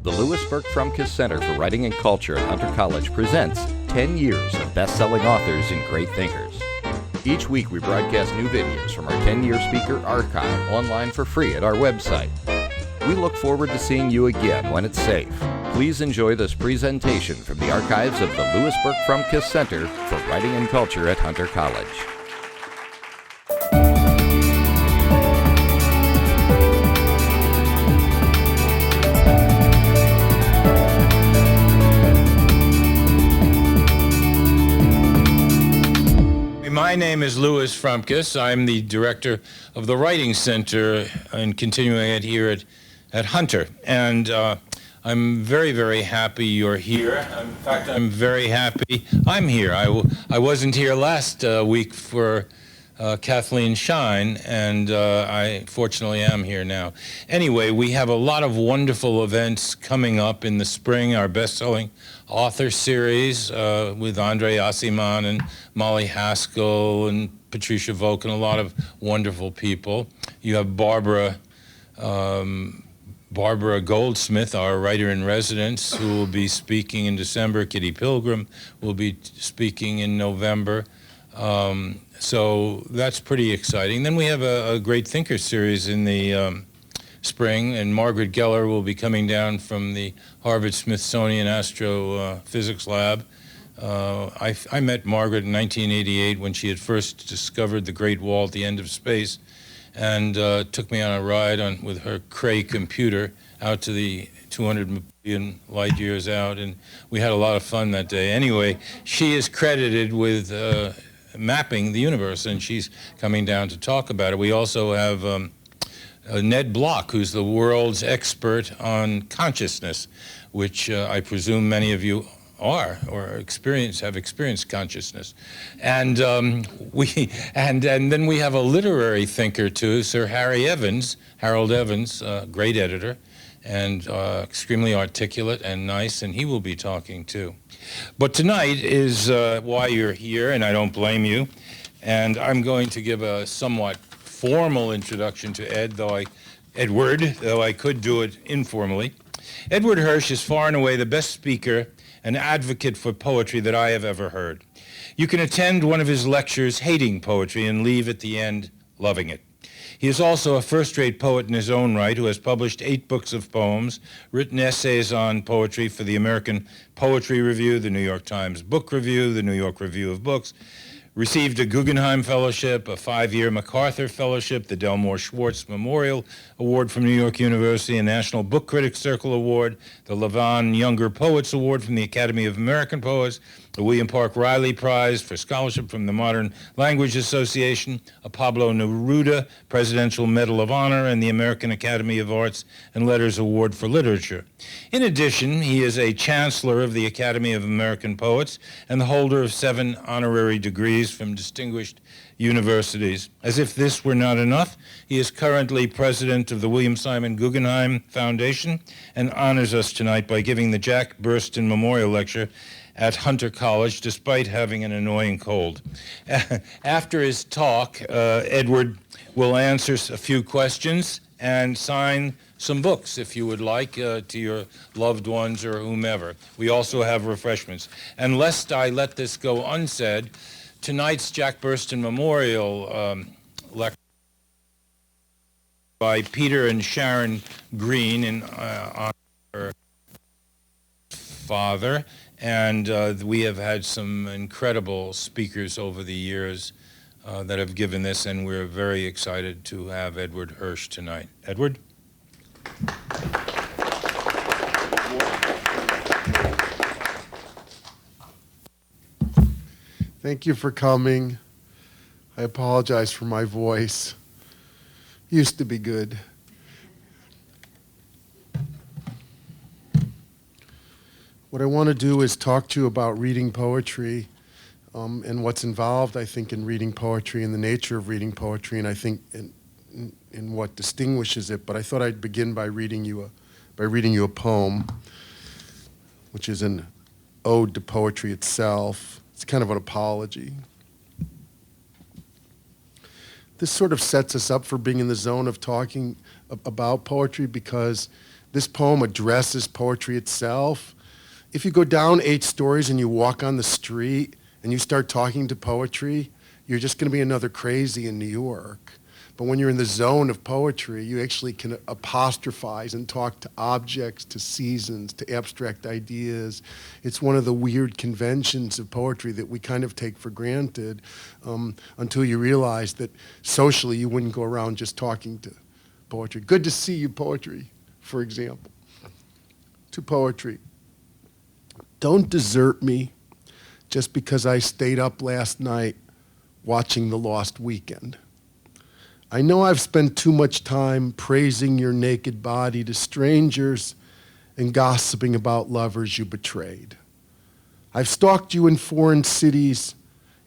The Louis Burke Frumkes Center for Writing and Culture at Hunter College presents 10 years of best-selling authors and great thinkers. Each week we broadcast new videos from our 10-year speaker archive online for free at our website. We look forward to seeing you again when it's safe. Please enjoy this presentation from the archives of the Louis Burke Frumkes Center for Writing and Culture at Hunter College. My name is Louis Frumkes. I'm the director of the Writing Center and continuing it here at Hunter. And I'm very, very happy you're here. In fact, I'm very happy I'm here. I wasn't here last week for Kathleen Shine, and I fortunately am here now. Anyway, we have a lot of wonderful events coming up in the spring. Our best-selling author series with Andre Aciman and Molly Haskell and Patricia Volk and a lot of wonderful people. You have Barbara Goldsmith, our writer-in-residence, who will be speaking in December. Kitty Pilgrim will be speaking in November. So that's pretty exciting. Then we have a great thinker series in the spring, and Margaret Geller will be coming down from the Harvard-Smithsonian Astrophysics Lab. I met Margaret in 1988 when she had first discovered the Great Wall at the end of space, and took me on a ride with her Cray computer out to the 200 million light years out, and we had a lot of fun that day. Anyway, she is credited with mapping the universe, and she's coming down to talk about it. We also have Ned Block, who's the world's expert on consciousness, which I presume many of you are or have experienced consciousness. And then we have a literary thinker too, Sir Harold Evans, great editor, and extremely articulate and nice, and he will be talking too. But tonight is why you're here, and I don't blame you. And I'm going to give a somewhat formal introduction to Edward, though I could do it informally. Edward Hirsch is far and away the best speaker and advocate for poetry that I have ever heard. You can attend one of his lectures hating poetry and leave at the end loving it. He is also a first-rate poet in his own right who has published 8 books of poems, written essays on poetry for the American Poetry Review, the New York Times Book Review, the New York Review of Books, received a Guggenheim Fellowship, a 5-year MacArthur Fellowship, the Delmore Schwartz Memorial Award from New York University, a National Book Critics Circle Award, the Levon Younger Poets Award from the Academy of American Poets, the William Park Riley Prize for Scholarship from the Modern Language Association, a Pablo Neruda Presidential Medal of Honor, and the American Academy of Arts and Letters Award for Literature. In addition, he is a Chancellor of the Academy of American Poets and the holder of 7 honorary degrees from distinguished universities. As if this were not enough, he is currently president of the William Simon Guggenheim Foundation and honors us tonight by giving the Jack Burston Memorial Lecture at Hunter College, despite having an annoying cold. After his talk, Edward will answer a few questions and sign some books, if you would like, to your loved ones or whomever. We also have refreshments. And lest I let this go unsaid, tonight's Jack Burston Memorial lecture by Peter and Sharon Green in honor of her father. And we have had some incredible speakers over the years that have given this, and we're very excited to have Edward Hirsch tonight. Edward? Thank you for coming. I apologize for my voice. Used to be good. What I want to do is talk to you about reading poetry and what's involved, I think, in reading poetry and the nature of reading poetry, and I think in what distinguishes it. But I thought I'd begin by reading you a poem, which is an ode to poetry itself. It's kind of an apology. This sort of sets us up for being in the zone of talking about poetry, because This poem addresses poetry itself. If you go down 8 stories and you walk on the street and you start talking to poetry, you're just going to be another crazy in New York. But when you're in the zone of poetry, you actually can apostrophize and talk to objects, to seasons, to abstract ideas. It's one of the weird conventions of poetry that we kind of take for granted until you realize that socially you wouldn't go around just talking to poetry. Good to see you, poetry, for example. To poetry. Don't desert me just because I stayed up last night watching The Lost Weekend. I know I've spent too much time praising your naked body to strangers and gossiping about lovers you betrayed. I've stalked you in foreign cities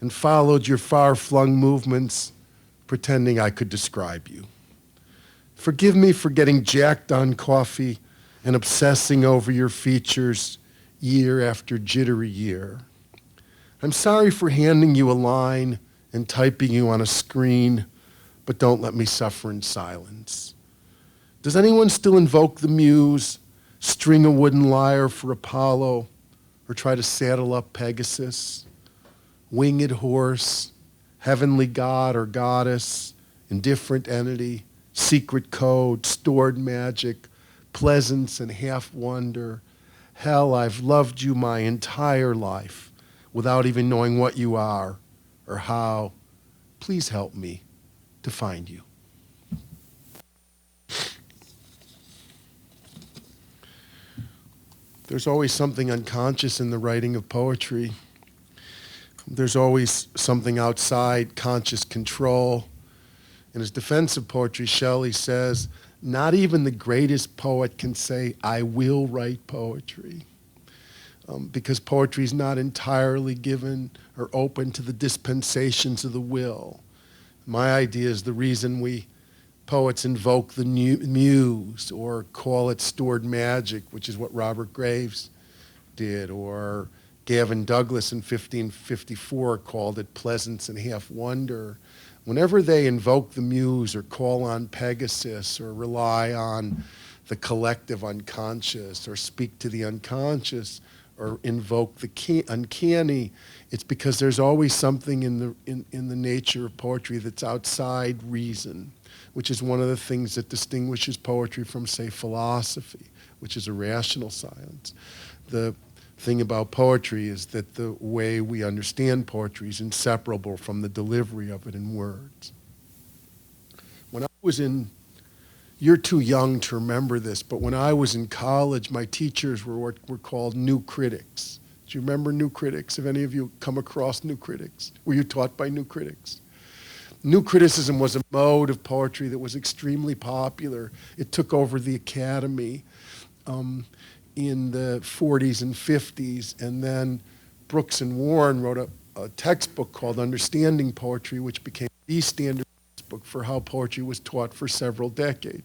and followed your far-flung movements, pretending I could describe you. Forgive me for getting jacked on coffee and obsessing over your features year after jittery year. I'm sorry for handing you a line and typing you on a screen, but don't let me suffer in silence. Does anyone still invoke the muse, string a wooden lyre for Apollo, or try to saddle up Pegasus? Winged horse, heavenly god or goddess, indifferent entity, secret code, stored magic, pleasance and half wonder. Hell, I've loved you my entire life without even knowing what you are or how. Please help me to find you. There's always something unconscious in the writing of poetry. There's always something outside conscious control. In his defense of poetry, Shelley says, not even the greatest poet can say, I will write poetry. Because poetry is not entirely given or open to the dispensations of the will. My idea is the reason we poets invoke the muse or call it stored magic, which is what Robert Graves did, or Gavin Douglas in 1554 called it pleasance and half wonder. Whenever they invoke the muse or call on Pegasus or rely on the collective unconscious or speak to the unconscious or invoke the uncanny, it's because there's always something in the nature of poetry that's outside reason, which is one of the things that distinguishes poetry from, say, philosophy, which is a rational science. The thing about poetry is that the way we understand poetry is inseparable from the delivery of it in words. When I was in, you're too young to remember this, but when I was in college, my teachers were called new critics. Do you remember new critics? Have any of you come across new critics? Were you taught by new critics? New criticism was a mode of poetry that was extremely popular. It took over the academy in the 40s and 50s, and then Brooks and Warren wrote a textbook called Understanding Poetry, which became the standard textbook for how poetry was taught for several decades.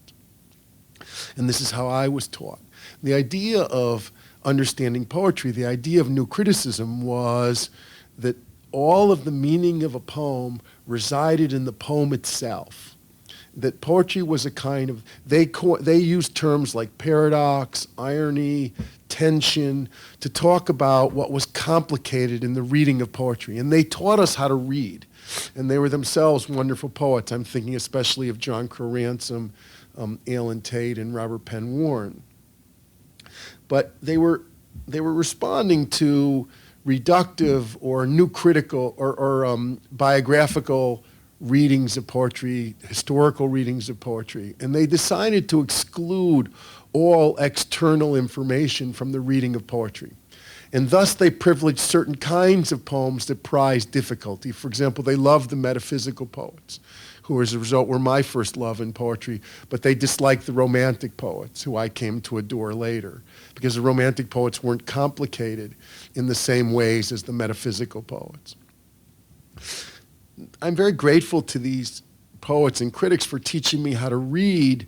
And this is how I was taught. The idea of understanding poetry, the idea of new criticism was that all of the meaning of a poem resided in the poem itself. That poetry was a kind of, they used terms like paradox, irony, tension, to talk about what was complicated in the reading of poetry. And they taught us how to read. And they were themselves wonderful poets. I'm thinking especially of John Crowe Ransom, Alan Tate, and Robert Penn Warren. But they were responding to reductive or new critical or biographical readings of poetry, historical readings of poetry, and they decided to exclude all external information from the reading of poetry. And thus they privileged certain kinds of poems that prize difficulty. For example, they loved the metaphysical poets, who as a result were my first love in poetry, but they disliked the romantic poets, who I came to adore later, because the romantic poets weren't complicated in the same ways as the metaphysical poets. I'm very grateful to these poets and critics for teaching me how to read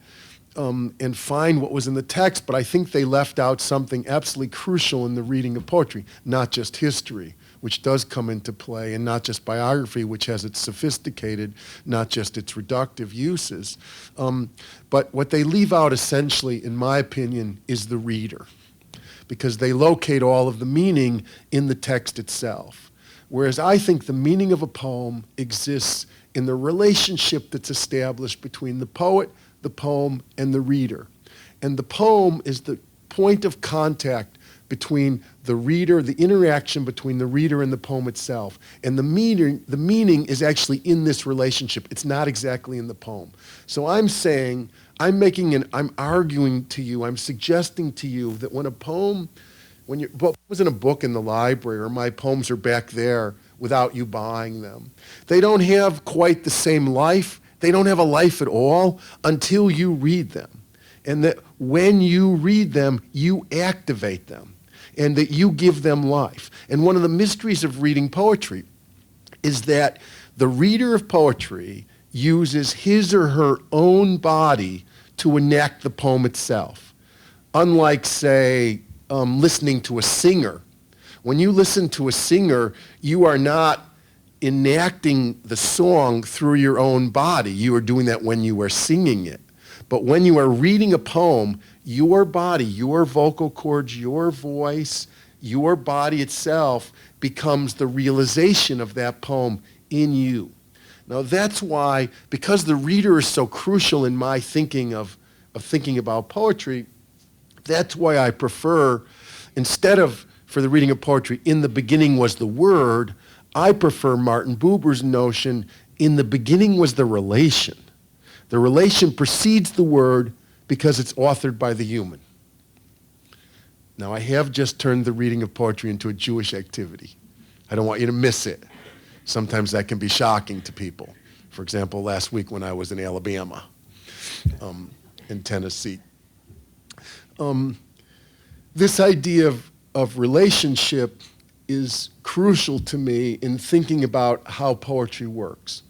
and find what was in the text, but I think they left out something absolutely crucial in the reading of poetry, not just history, which does come into play, and not just biography, which has its sophisticated, not just its reductive uses. But what they leave out essentially, in my opinion, is the reader, because they locate all of the meaning in the text itself. Whereas I think the meaning of a poem exists in the relationship that's established between the poet, the poem, and the reader. And the poem is the point of contact between the reader, the interaction between the reader and the poem itself. And the meaning is actually in this relationship. It's not exactly in the poem. So I'm saying, I'm arguing to you, I'm suggesting to you that when a poem, when your book was in a book in the library, or my poems are back there without you buying them, they don't have quite the same life. They don't have a life at all until you read them. And that when you read them, you activate them, and that you give them life. And one of the mysteries of reading poetry is that the reader of poetry uses his or her own body to enact the poem itself. Unlike, say, listening to a singer. When you listen to a singer, you are not enacting the song through your own body. You are doing that when you are singing it. But when you are reading a poem, your body, your vocal cords, your voice, your body itself becomes the realization of that poem in you. Now that's why, because the reader is so crucial in my thinking of thinking about poetry, that's why I prefer, instead of, for the reading of poetry, in the beginning was the word, I prefer Martin Buber's notion, in the beginning was the relation. The relation precedes the word because it's authored by the human. Now, I have just turned the reading of poetry into a Jewish activity. I don't want you to miss it. Sometimes that can be shocking to people. For example, last week when I was in Alabama, in Tennessee. This idea of relationship is crucial to me in thinking about how poetry works.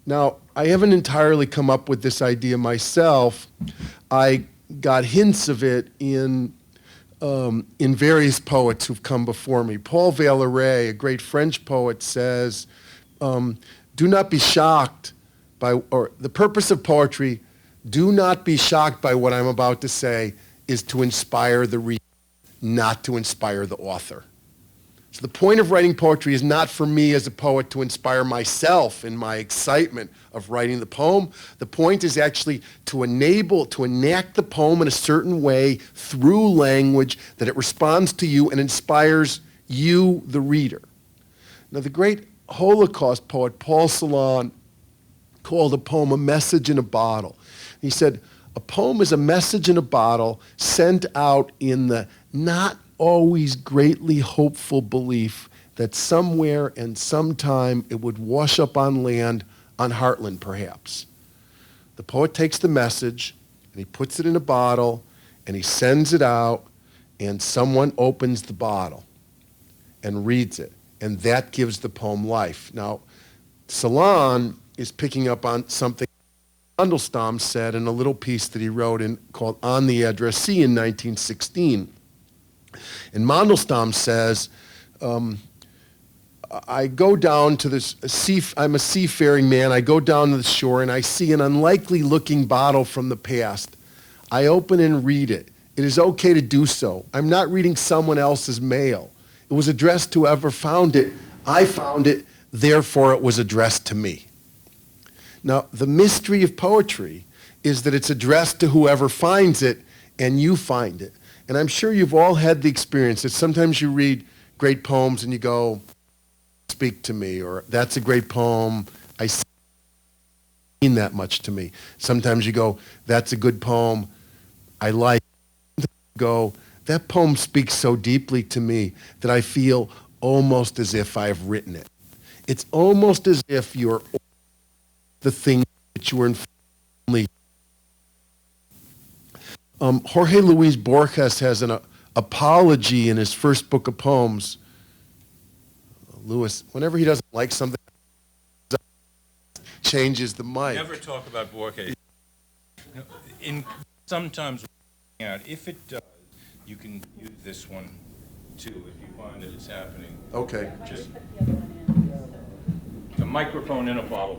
Now, I haven't entirely come up with this idea myself. I got hints of it in various poets who've come before me. Paul Valéry, a great French poet, says, do not be shocked by, or the purpose of poetry, do not be shocked by what I'm about to say, is to inspire the reader, not to inspire the author. So the point of writing poetry is not for me as a poet to inspire myself in my excitement of writing the poem. The point is actually to enact the poem in a certain way through language, that it responds to you and inspires you, the reader. Now, the great Holocaust poet Paul Celan called a poem a message in a bottle. He said, a poem is a message in a bottle sent out in the not always greatly hopeful belief that somewhere and sometime it would wash up on land, on Heartland perhaps. The poet takes the message and he puts it in a bottle and he sends it out, and someone opens the bottle and reads it, and that gives the poem life. Now, Celan is picking up on something Mandelstam said in a little piece that he wrote called On the Addressee in 1916. And Mandelstam says, I go down to this I'm a seafaring man. I go down to the shore and I see an unlikely looking bottle from the past. I open and read it. It is okay to do so. I'm not reading someone else's mail. It was addressed to whoever found it. I found it, therefore it was addressed to me. Now, the mystery of poetry is that it's addressed to whoever finds it, and you find it. And I'm sure you've all had the experience that sometimes you read great poems and you go, speak to me, or that's a great poem, I see mean that much to me. Sometimes you go, that's a good poem, I like it. You go, that poem speaks so deeply to me that I feel almost as if I've written it. It's almost as if you're the thing that you were in. Jorge Luis Borges has an apology in his first book of poems. Lewis, whenever he doesn't like something, changes the mic. Never talk about Borges. Sometimes, if it does, you can use this one too, if you find that it's happening. Okay. Just a microphone in a bottle.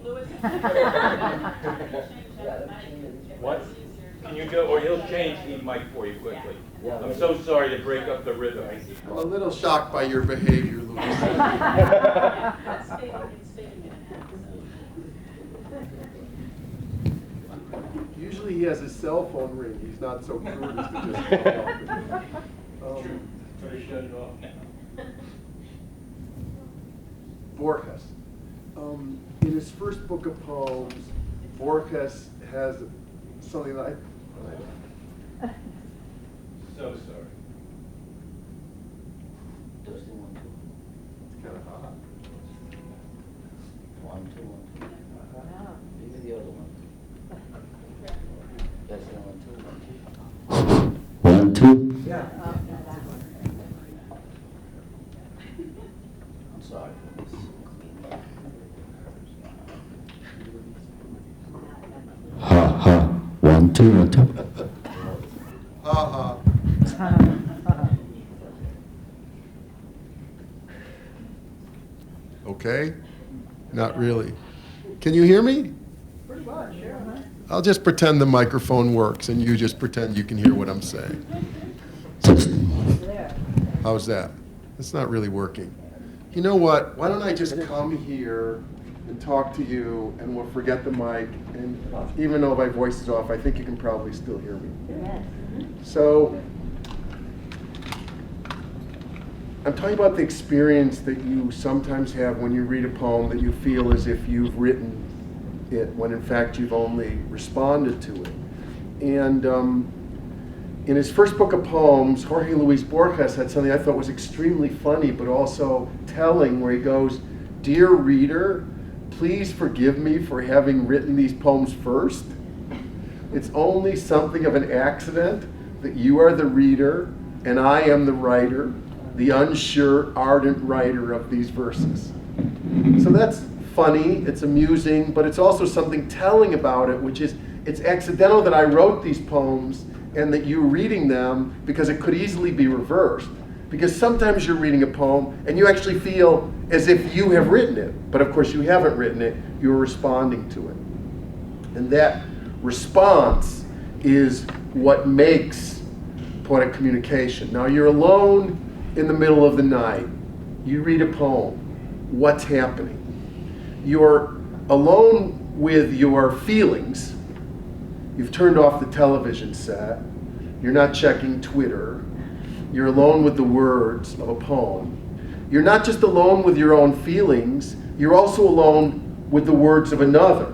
What? Can you go, or he'll change the mic for you quickly. I'm so sorry to break up the rhythm. I'm a little shocked by your behavior, Louise. Usually he has his cell phone ring. He's not so crude as to just call up. Try to shut it off now. Borges. In his first book of poems, Borges has something that So sorry. it's kind of hot. 1, 2, 1, 2. Maybe the other one. That's the 1, 2, 1, 2. 1, 2. Yeah. I'm sorry. Ha ha. 1, 2, 1, 2. Ha ha. Okay? Not really. Can you hear me? Pretty much, yeah. I'll just pretend the microphone works and you just pretend you can hear what I'm saying. There. How's that? It's not really working. You know what? Why don't I just come here and talk to you and we'll forget the mic, and even though my voice is off, I think you can probably still hear me. So, I'm talking about the experience that you sometimes have when you read a poem that you feel as if you've written it when in fact you've only responded to it. And in his first book of poems, Jorge Luis Borges had something I thought was extremely funny but also telling, where he goes, "Dear reader, please forgive me for having written these poems first. It's only something of an accident that you are the reader and I am the writer, the unsure, ardent writer of these verses." So that's funny, it's amusing, but it's also something telling about it, which is it's accidental that I wrote these poems and that you're reading them, because it could easily be reversed. Because sometimes you're reading a poem and you actually feel as if you have written it, but of course you haven't written it, you're responding to it. And that response is what makes poetic communication. Now you're alone in the middle of the night, you read a poem, what's happening? You're alone with your feelings. You've turned off the television set. You're not checking Twitter. You're alone with the words of a poem. You're not just alone with your own feelings, you're also alone with the words of another.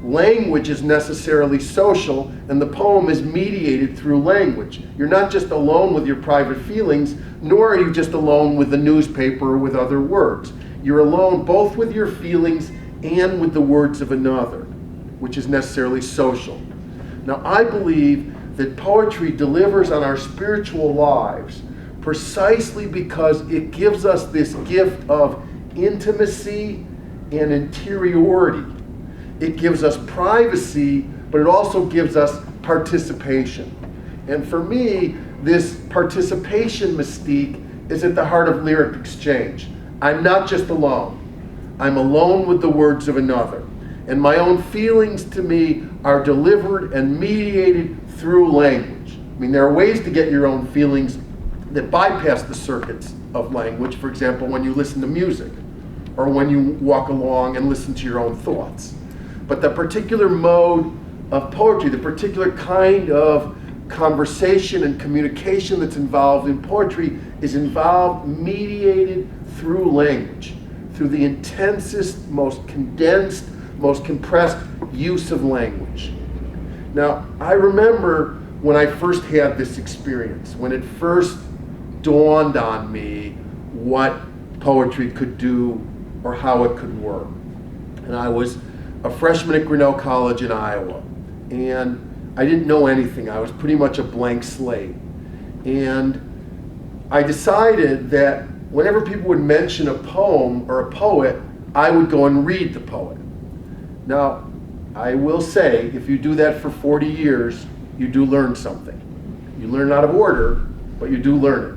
Language is necessarily social, and the poem is mediated through language. You're not just alone with your private feelings, nor are you just alone with the newspaper or with other words. You're alone both with your feelings and with the words of another, which is necessarily social. Now, I believe that poetry delivers on our spiritual lives precisely because it gives us this gift of intimacy and interiority. It gives us privacy, but it also gives us participation. And for me, this participation mystique is at the heart of lyric exchange. I'm not just alone. I'm alone with the words of another. And my own feelings to me are delivered and mediated through language. I mean, there are ways to get your own feelings that bypass the circuits of language. For example, when you listen to music, or when you walk along and listen to your own thoughts. But the particular mode of poetry, the particular kind of conversation and communication that's involved in poetry is involved, mediated through language, through the intensest, most condensed, most compressed use of language. Now, I remember when I first had this experience, when it first dawned on me what poetry could do or how it could work. And I was a freshman at Grinnell College in Iowa, and I didn't know anything. I was pretty much a blank slate. And I decided that whenever people would mention a poem or a poet, I would go and read the poet. Now, I will say, if you do that for 40 years, you do learn something. You learn out of order, but you do learn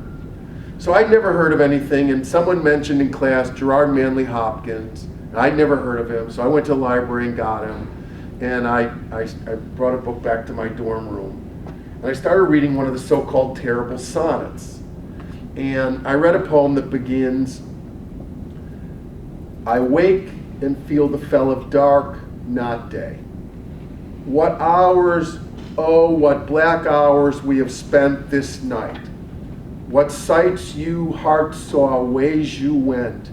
it. So I'd never heard of anything, and someone mentioned in class Gerard Manley Hopkins. And I'd never heard of him, so I went to the library and got him. And I brought a book back to my dorm room. And I started reading one of the so-called terrible sonnets. And I read a poem that begins, I wake and feel the fell of dark, not day. What hours, oh, what black hours we have spent this night. What sights you, heart saw, ways you went,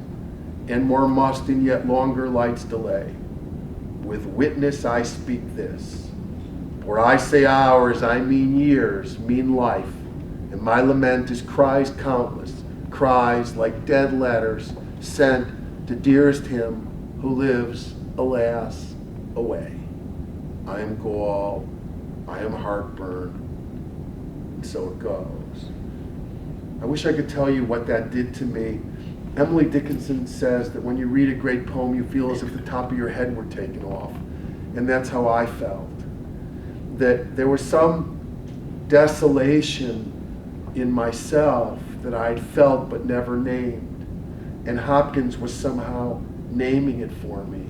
and more must in yet longer lights delay. With witness I speak this. For I say hours, I mean years, mean life, and my lament is cries countless, cries like dead letters sent to dearest him who lives, alas, away. I am gall, I am heartburn, and so it goes. I wish I could tell you what that did to me. Emily Dickinson says that when you read a great poem, you feel as if the top of your head were taken off. And that's how I felt. That there was some desolation in myself that I'd felt but never named. And Hopkins was somehow naming it for me.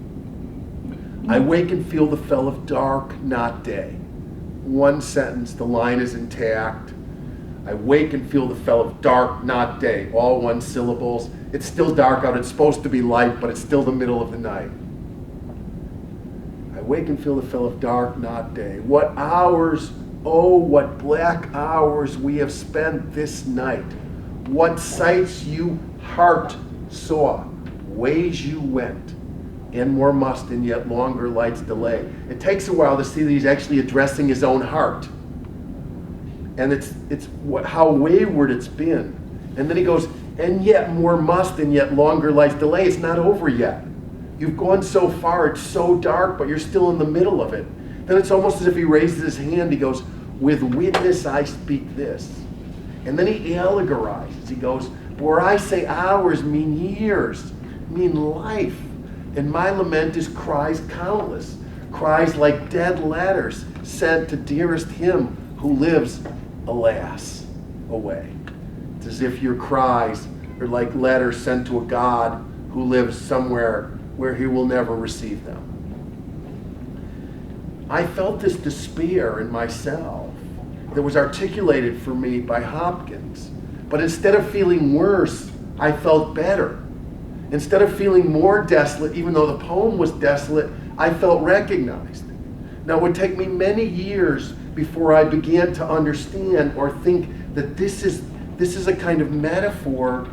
I wake and feel the fell of dark, not day. One sentence, the line is intact. I wake and feel the fell of dark, not day. All one syllables. It's still dark out. It's supposed to be light, but it's still the middle of the night. I wake and feel the fell of dark, not day. What hours, oh, what black hours we have spent this night. What sights you, heart, saw, ways you went, and more must in yet longer lights delay. It takes a while to see that he's actually addressing his own heart. And it's how wayward it's been. And then he goes, and yet more must and yet longer lights delay. It's not over yet. You've gone so far, it's so dark, but you're still in the middle of it. Then it's almost as if he raises his hand, he goes, with witness I speak this. And then he allegorizes. He goes, where I say hours mean years, mean life. And my lament is cries countless, cries like dead letters sent to dearest him who lives, alas, away. It's as if your cries are like letters sent to a God who lives somewhere where he will never receive them. I felt this despair in myself that was articulated for me by Hopkins. But instead of feeling worse, I felt better. Instead of feeling more desolate, even though the poem was desolate, I felt recognized. Now, it would take me many years before I began to understand or think that this is a kind of metaphor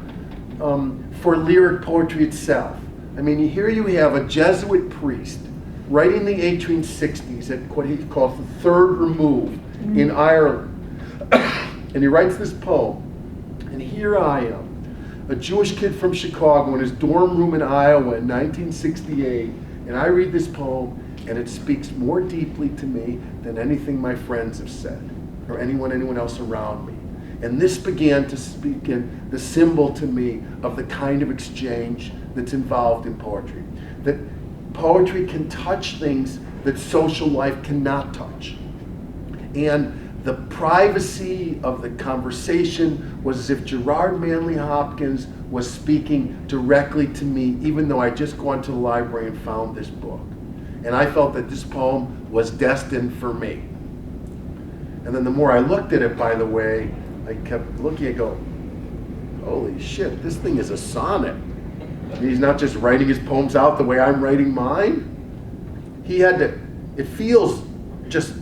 for lyric poetry itself. I mean, here you have a Jesuit priest writing in the 1860s at what he calls the third remove in Ireland. And he writes this poem, and here I am, a Jewish kid from Chicago in his dorm room in Iowa in 1968, and I read this poem, and it speaks more deeply to me than anything my friends have said, or anyone else around me. And this began to speak in the symbol to me of the kind of exchange that's involved in poetry. That poetry can touch things that social life cannot touch. And the privacy of the conversation was as if Gerard Manley Hopkins was speaking directly to me, even though I'd just gone to the library and found this book. And I felt that this poem was destined for me. And then the more I looked at it, by the way, I kept looking and go, holy shit, this thing is a sonnet. He's not just writing his poems out the way I'm writing mine. He had to, it feels just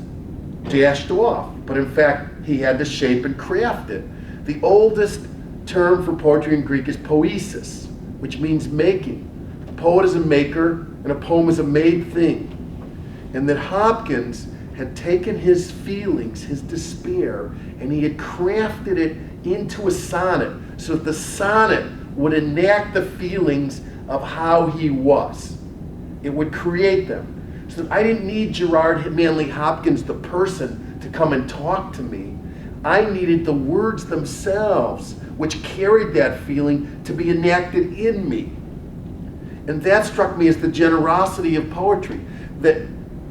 dashed off, but in fact, he had to shape and craft it. The oldest term for poetry in Greek is poesis, which means making. A poet is a maker, and a poem is a made thing. And that Hopkins had taken his feelings, his despair, and he had crafted it into a sonnet, so that the sonnet would enact the feelings of how he was. It would create them. So that I didn't need Gerard Manley Hopkins, the person, to come and talk to me. I needed the words themselves, which carried that feeling, to be enacted in me. And that struck me as the generosity of poetry, that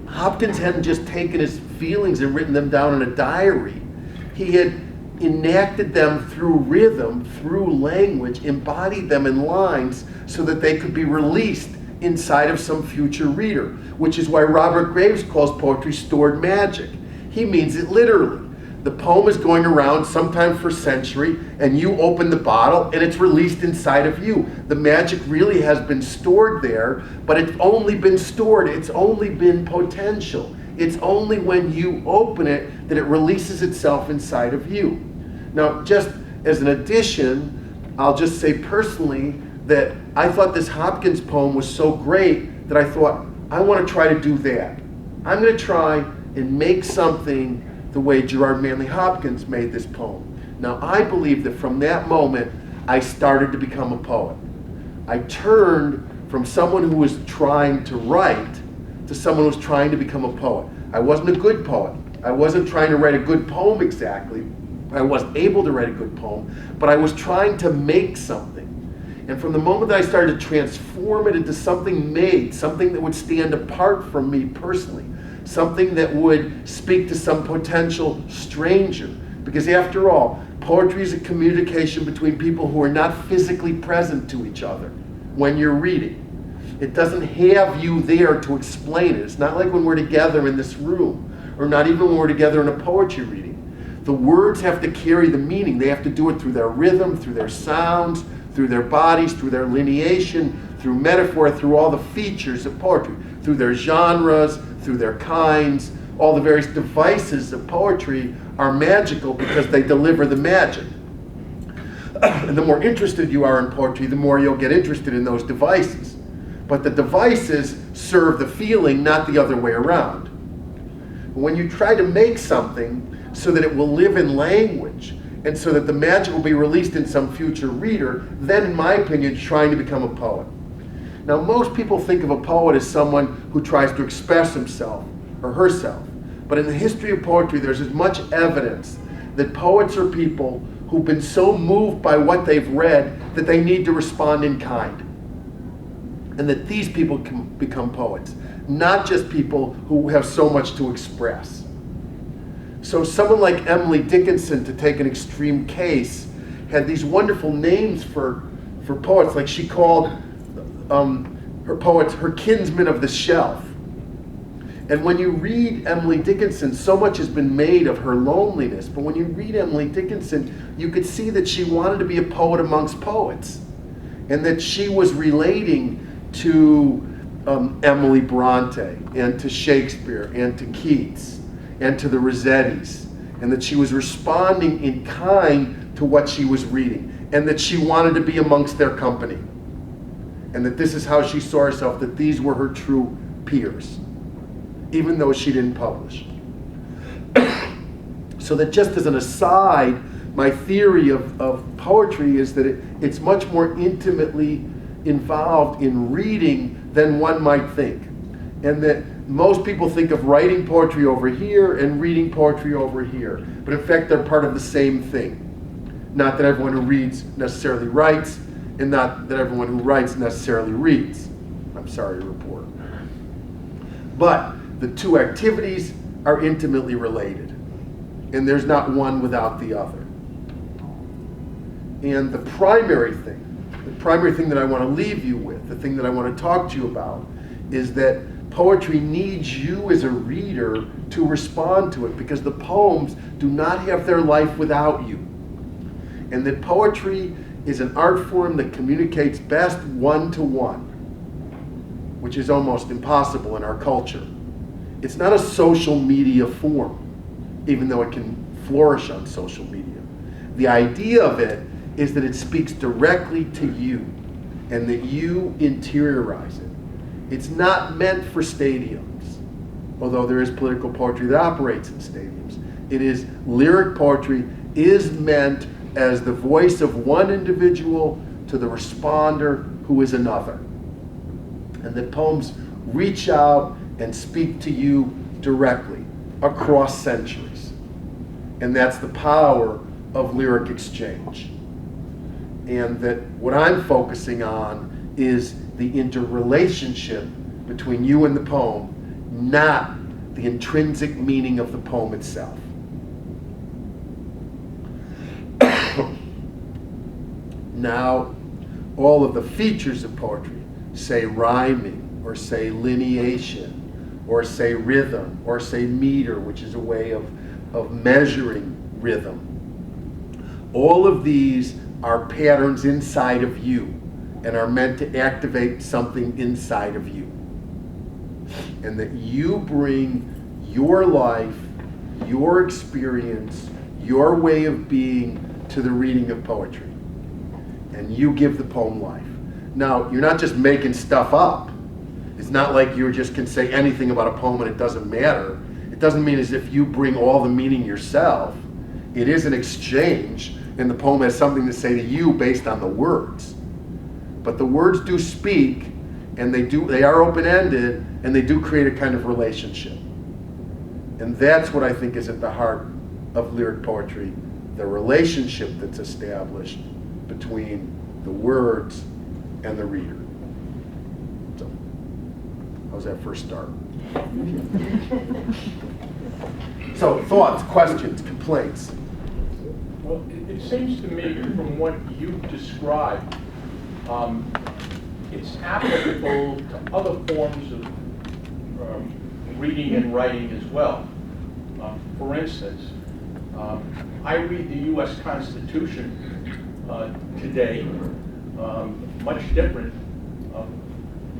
Hopkins hadn't just taken his feelings and written them down in a diary. He had enacted them through rhythm, through language, embodied them in lines so that they could be released inside of some future reader, which is why Robert Graves calls poetry stored magic. He means it literally. The poem is going around sometime for a century, and you open the bottle and it's released inside of you. The magic really has been stored there, but it's only been stored, it's only been potential. It's only when you open it that it releases itself inside of you. Now, just as an addition, I'll just say personally that I thought this Hopkins poem was so great that I thought, I want to try to do that. I'm going to try and make something the way Gerard Manley Hopkins made this poem. Now, I believe that from that moment, I started to become a poet. I turned from someone who was trying to write to someone who was trying to become a poet. I wasn't a good poet. I wasn't trying to write a good poem exactly. I wasn't able to write a good poem, but I was trying to make something. And from the moment that I started to transform it into something made, something that would stand apart from me personally, something that would speak to some potential stranger. Because after all, poetry is a communication between people who are not physically present to each other when you're reading. It doesn't have you there to explain it. It's not like when we're together in this room, or not even when we're together in a poetry reading. The words have to carry the meaning. They have to do it through their rhythm, through their sounds, through their bodies, through their lineation, through metaphor, through all the features of poetry, through their genres, through their kinds. All the various devices of poetry are magical because they deliver the magic. And the more interested you are in poetry, the more you'll get interested in those devices. But the devices serve the feeling, not the other way around. When you try to make something so that it will live in language, and so that the magic will be released in some future reader, then in my opinion, you're trying to become a poet. Now, most people think of a poet as someone who tries to express himself or herself. But in the history of poetry, there's as much evidence that poets are people who've been so moved by what they've read that they need to respond in kind. And that these people can become poets, not just people who have so much to express. So someone like Emily Dickinson, to take an extreme case, had these wonderful names for poets. Like she called her poets her kinsmen of the shelf. And when you read Emily Dickinson, so much has been made of her loneliness, but when you read Emily Dickinson, you could see that she wanted to be a poet amongst poets, and that she was relating to Emily Bronte, and to Shakespeare, and to Keats, and to the Rossettis, and that she was responding in kind to what she was reading, and that she wanted to be amongst their company, and that this is how she saw herself, that these were her true peers, even though she didn't publish. So that just as an aside, my theory of poetry is that it's much more intimately involved in reading than one might think. And that most people think of writing poetry over here and reading poetry over here. But in fact, they're part of the same thing. Not that everyone who reads necessarily writes, and not that everyone who writes necessarily reads. I'm sorry to report. But the two activities are intimately related. And there's not one without the other. And the primary thing that I want to leave you with, the thing that I want to talk to you about, is that poetry needs you as a reader to respond to it, because the poems do not have their life without you. And that poetry is an art form that communicates best one-to-one, which is almost impossible in our culture. It's not a social media form, even though it can flourish on social media. The idea of it is that it speaks directly to you, and that you interiorize it. It's not meant for stadiums, although there is political poetry that operates in stadiums. Lyric poetry is meant as the voice of one individual to the responder who is another. And that poems reach out and speak to you directly across centuries. And that's the power of lyric exchange. And that what I'm focusing on is the interrelationship between you and the poem, not the intrinsic meaning of the poem itself. Now, all of the features of poetry, say rhyming, or say lineation, or say rhythm, or say meter, which is a way of measuring rhythm. All of these are patterns inside of you and are meant to activate something inside of you. And that you bring your life, your experience, your way of being to the reading of poetry. And you give the poem life. Now, you're not just making stuff up. It's not like you just can say anything about a poem and it doesn't matter. It doesn't mean as if you bring all the meaning yourself. It is an exchange, and the poem has something to say to you based on the words. But the words do speak, and they are open-ended, and they do create a kind of relationship. And that's what I think is at the heart of lyric poetry, the relationship that's established between the words and the reader. So, how's that first start? So, thoughts, questions, complaints? Well, it seems to me from what you've described, it's applicable to other forms of reading and writing as well. For instance, I read the U.S. Constitution today much different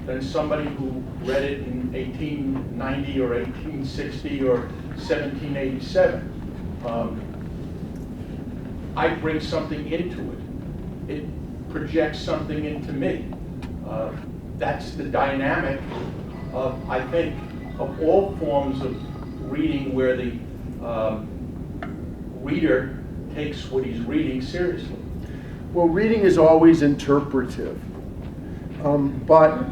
than somebody who read it in 1890 or 1860 or 1787. I bring something into it. It projects something into me. That's the dynamic of, I think, of all forms of reading where the reader takes what he's reading seriously. Well, reading is always interpretive, but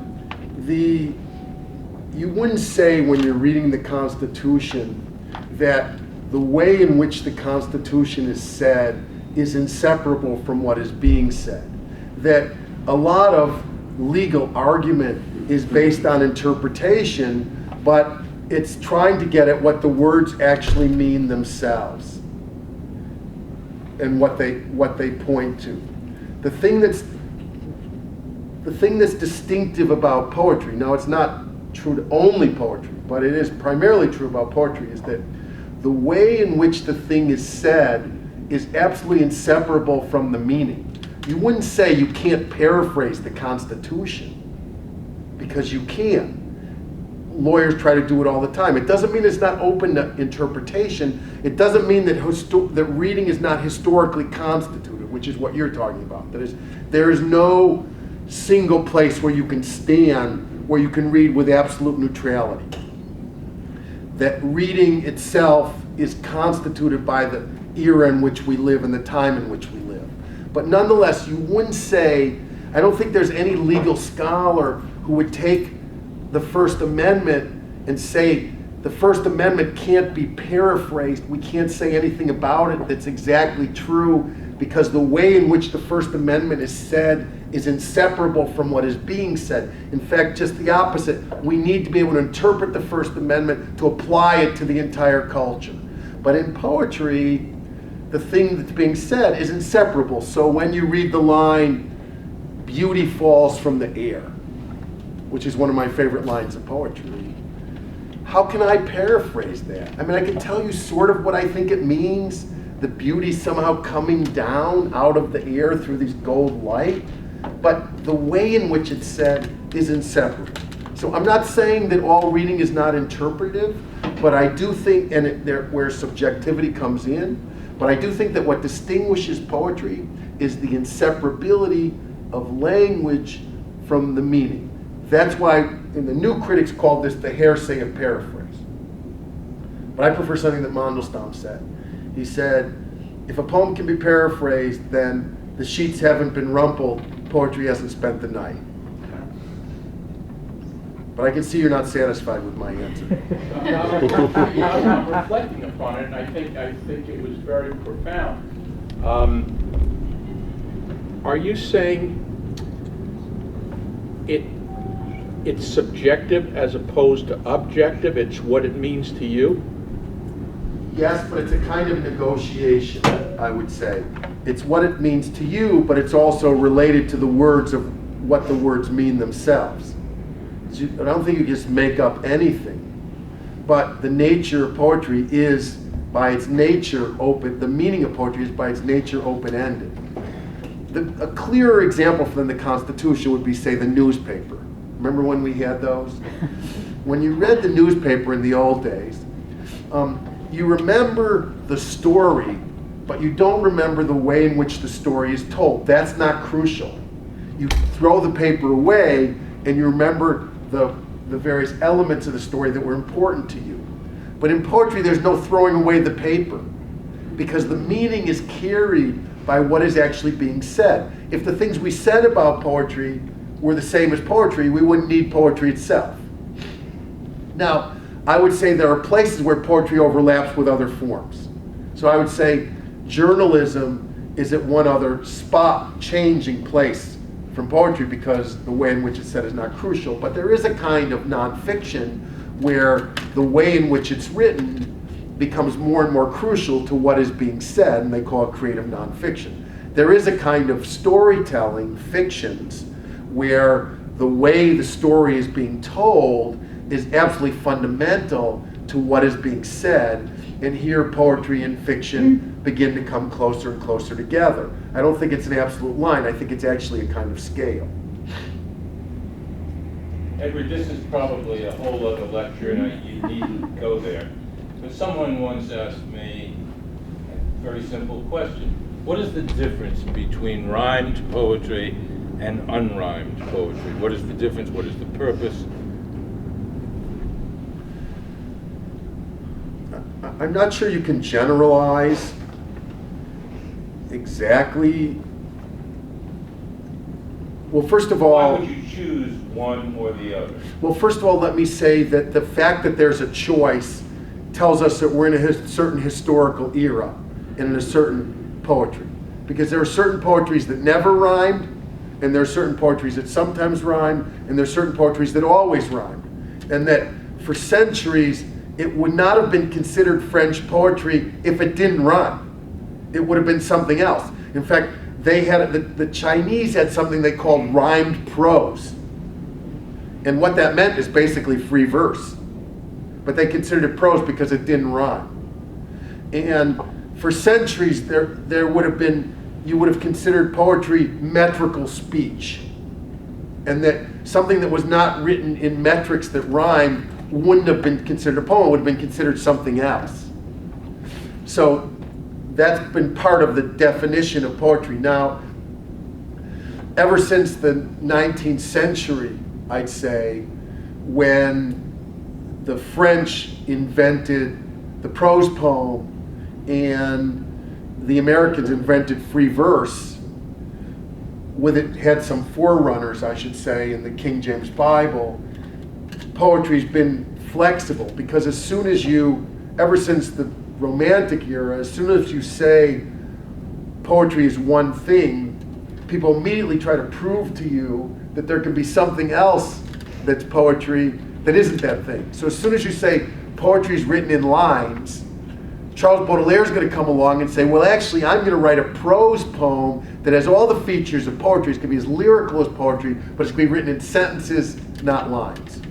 you wouldn't say when you're reading the Constitution that the way in which the Constitution is said is inseparable from what is being said. That a lot of legal argument is based on interpretation, but it's trying to get at what the words actually mean themselves and what they point to. The thing that's distinctive about poetry, now it's not true to only poetry, but it is primarily true about poetry, is that the way in which the thing is said is absolutely inseparable from the meaning. You wouldn't say you can't paraphrase the Constitution, because you can. Lawyers try to do it all the time. It doesn't mean it's not open to interpretation. It doesn't mean that that reading is not historically constituted, which is what you're talking about. That is, there is no single place where you can stand, where you can read with absolute neutrality. That reading itself is constituted by the era in which we live and the time in which we live. But nonetheless, you wouldn't say, I don't think there's any legal scholar who would take the First Amendment and say the First Amendment can't be paraphrased. We can't say anything about it that's exactly true because the way in which the First Amendment is said is inseparable from what is being said. In fact, just the opposite. We need to be able to interpret the First Amendment to apply it to the entire culture. But in poetry, the thing that's being said is inseparable. So when you read the line, "Beauty falls from the air," which is one of my favorite lines of poetry, how can I paraphrase that? I mean, I can tell you sort of what I think it means, the beauty somehow coming down out of the air through this gold light, but the way in which it's said is inseparable. So I'm not saying that all reading is not interpretive, but I do think, and where subjectivity comes in, but I do think that what distinguishes poetry is the inseparability of language from the meaning. That's why in the new critics called this the hearsay of paraphrase. But I prefer something that Mandelstam said. He said, if a poem can be paraphrased, then the sheets haven't been rumpled, poetry hasn't spent the night. But I can see you're not satisfied with my answer. I'm reflecting upon it, and I think it was very profound. Are you saying it's subjective as opposed to objective? It's what it means to you? Yes, but it's a kind of negotiation. I would say. It's what it means to you, but it's also related to the words of what the words mean themselves. I don't think you just make up anything. But the nature of poetry is, by its nature, open. The meaning of poetry is, by its nature, open-ended. A clearer example than the Constitution would be, say, the newspaper. Remember when we had those? When you read the newspaper in the old days, you remember the story, but you don't remember the way in which the story is told. That's not crucial. You throw the paper away, and you remember the various elements of the story that were important to you. But in poetry, there's no throwing away the paper, because the meaning is carried by what is actually being said. If the things we said about poetry were the same as poetry, we wouldn't need poetry itself. Now, I would say there are places where poetry overlaps with other forms. So I would say journalism is at one other spot, changing place from poetry, because the way in which it's said is not crucial. But there is a kind of nonfiction where the way in which it's written becomes more and more crucial to what is being said, and they call it creative nonfiction. There is a kind of storytelling, fictions, where the way the story is being told is absolutely fundamental to what is being said, and here poetry and fiction begin to come closer and closer together. I don't think it's an absolute line. I think it's actually a kind of scale. Edward, this is probably a whole other lecture, and you needn't go there. But someone once asked me a very simple question. What is the difference between rhymed poetry and unrhymed poetry? What is the difference? What is the purpose? I'm not sure you can generalize exactly. Well, first of all, why would you choose one or the other? Well, first of all, let me say that the fact that there's a choice tells us that we're in a certain historical era and in a certain poetry. Because there are certain poetries that never rhymed, and there are certain poetries that sometimes rhyme, and there are certain poetries that always rhymed. And that for centuries, it would not have been considered French poetry if it didn't rhyme. It would have been something else. In fact, they had the Chinese had something they called rhymed prose. And what that meant is basically free verse. But they considered it prose because it didn't rhyme. And for centuries, there would have been, you would have considered poetry metrical speech. And that something that was not written in metrics that rhymed wouldn't have been considered a poem, it would have been considered something else. So that's been part of the definition of poetry. Now, ever since the 19th century, I'd say, when the French invented the prose poem and the Americans invented free verse, with it had some forerunners, I should say, in the King James Bible. Poetry's been flexible, because as soon as you, ever since the Romantic era, as soon as you say poetry is one thing, people immediately try to prove to you that there can be something else that's poetry that isn't that thing. So as soon as you say poetry is written in lines, Charles Baudelaire is going to come along and say, well, actually, I'm going to write a prose poem that has all the features of poetry. It's going to be as lyrical as poetry, but it's going to be written in sentences, not lines.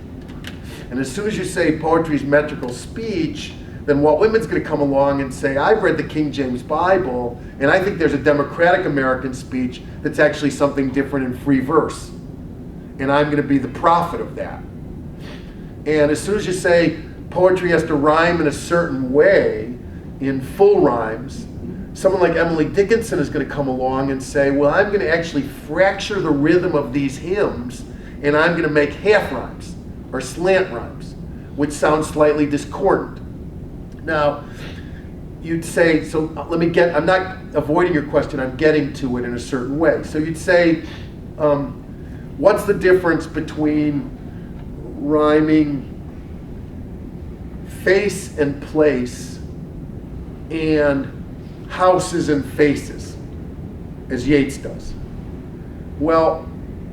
And as soon as you say poetry is metrical speech, then Walt Whitman's going to come along and say, I've read the King James Bible, and I think there's a democratic American speech that's actually something different in free verse. And I'm going to be the prophet of that. And as soon as you say poetry has to rhyme in a certain way, in full rhymes, someone like Emily Dickinson is going to come along and say, well, I'm going to actually fracture the rhythm of these hymns, and I'm going to make half rhymes or slant rhymes, which sound slightly discordant. Now, you'd say, so let me get, I'm not avoiding your question, I'm getting to it in a certain way. So you'd say, what's the difference between rhyming face and place and houses and faces, as Yeats does? Well,